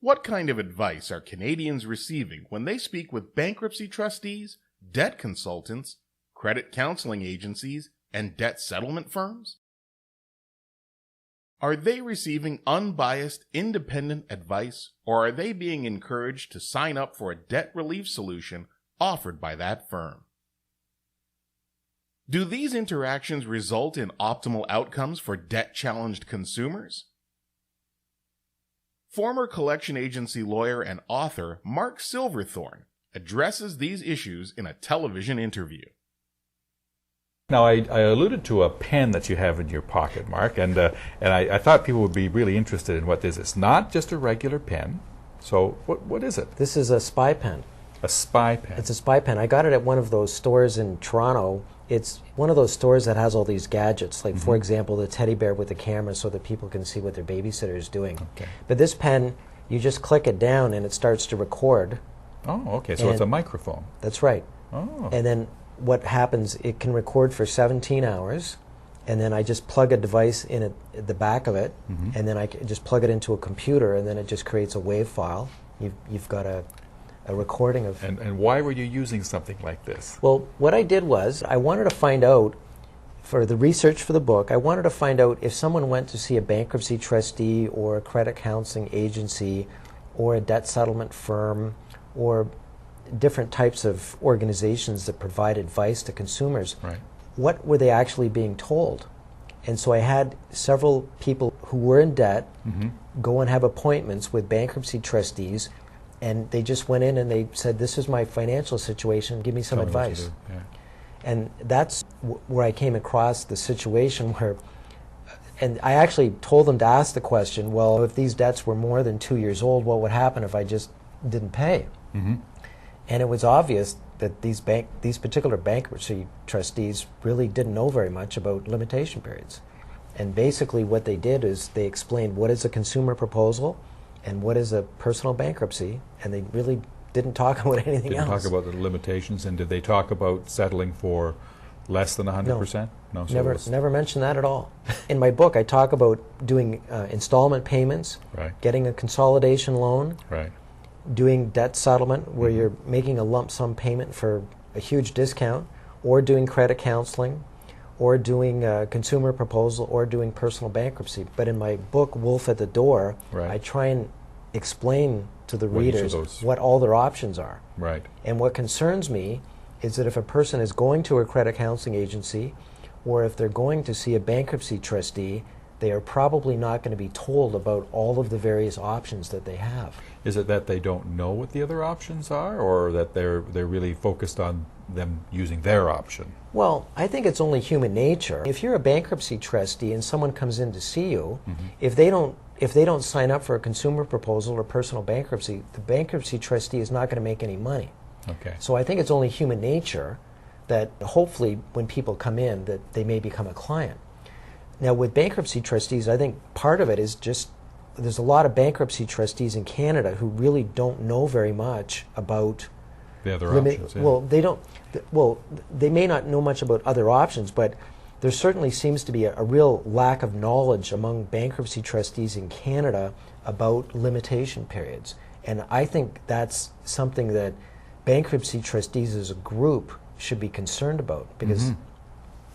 What kind of advice are Canadians receiving when they speak with bankruptcy trustees, debt consultants, credit counseling agencies, and debt settlement firms? Are they receiving unbiased, independent advice, or are they being encouraged to sign up for a debt relief solution offered by that firm? Do these interactions result in optimal outcomes for debt-challenged consumers? Former collection agency lawyer and author Mark Silverthorn addresses these issues in a television interview. Now, I alluded to a pen that you have in your pocket, Mark, and I thought people would be really interested in what this is. It's not just a regular pen. So what is it? This is a spy pen. A spy pen. It's a spy pen. I got it at one of those stores in Toronto. It's one of those stores that has all these gadgets, like, for example, the teddy bear with the camera so that people can see what their babysitter is doing. Okay. But this pen, you just click it down and it starts to record. Oh, okay. So it's a microphone. That's right. Oh. And then what happens, it can record for 17 hours, and then I just plug a device in at the back of it, and then I just plug it into a computer, and then it just creates a WAV file. You've got a recording of... And why were you using something like this? Well, what I did was, I wanted to find out, for the research for the book, I wanted to find out if someone went to see a bankruptcy trustee or a credit counseling agency or a debt settlement firm or different types of organizations that provide advice to consumers, right, what were they actually being told? And so I had several people who were in debt go and have appointments with bankruptcy trustees, and they just went in and they said, this is my financial situation, give me some advice. Yeah. And that's where I came across the situation where, and I actually told them to ask the question, well, if these debts were more than 2 years old, what would happen if I just didn't pay? And it was obvious that these particular bankruptcy trustees really didn't know very much about limitation periods. And basically what they did is they explained what is a consumer proposal and what is a personal bankruptcy, and they really didn't talk about anything else. Didn't talk about the limitations, and did they talk about settling for less than 100%? No, so never mentioned that at all. In my book, I talk about doing installment payments, right, getting a consolidation loan, right, doing debt settlement where you're making a lump sum payment for a huge discount, or doing credit counseling, or doing a consumer proposal, or doing personal bankruptcy. But in my book, Wolf at the Door, right, I try and explain to the readers what all their options are. Right. And what concerns me is that if a person is going to a credit counseling agency, or if they're going to see a bankruptcy trustee, they are probably not going to be told about all of the various options that they have. Is it that they don't know what the other options are, or that they're really focused on them using their option? Well, I think it's only human nature. If you're a bankruptcy trustee and someone comes in to see you, if they don't sign up for a consumer proposal or personal bankruptcy, the bankruptcy trustee is not going to make any money. Okay. So I think it's only human nature that hopefully when people come in that they may become a client. Now with bankruptcy trustees, I think part of it is just there's a lot of bankruptcy trustees in Canada who really don't know very much about the other options. Yeah. Well, they don't. Well, they may not know much about other options, but there certainly seems to be a real lack of knowledge among bankruptcy trustees in Canada about limitation periods. And I think that's something that bankruptcy trustees as a group should be concerned about, because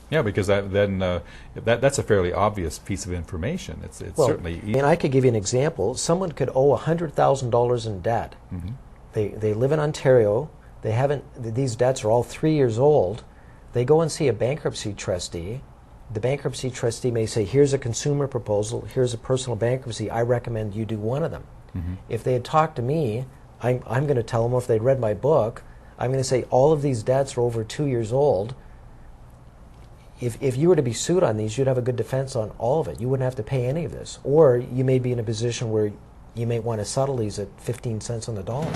yeah, because that's a fairly obvious piece of information. It's well, certainly. And I could give you an example. Someone could owe $100,000 in debt. They live in Ontario. They haven't. These debts are all 3 years old. They go and see a bankruptcy trustee. The bankruptcy trustee may say, "Here's a consumer proposal. Here's a personal bankruptcy. I recommend you do one of them." If they had talked to me, I'm going to tell them, if they'd read my book, I'm going to say all of these debts are over 2 years old. If you were to be sued on these, you'd have a good defense on all of it. You wouldn't have to pay any of this. Or you may be in a position where you may want to settle these at 15 cents on the dollar.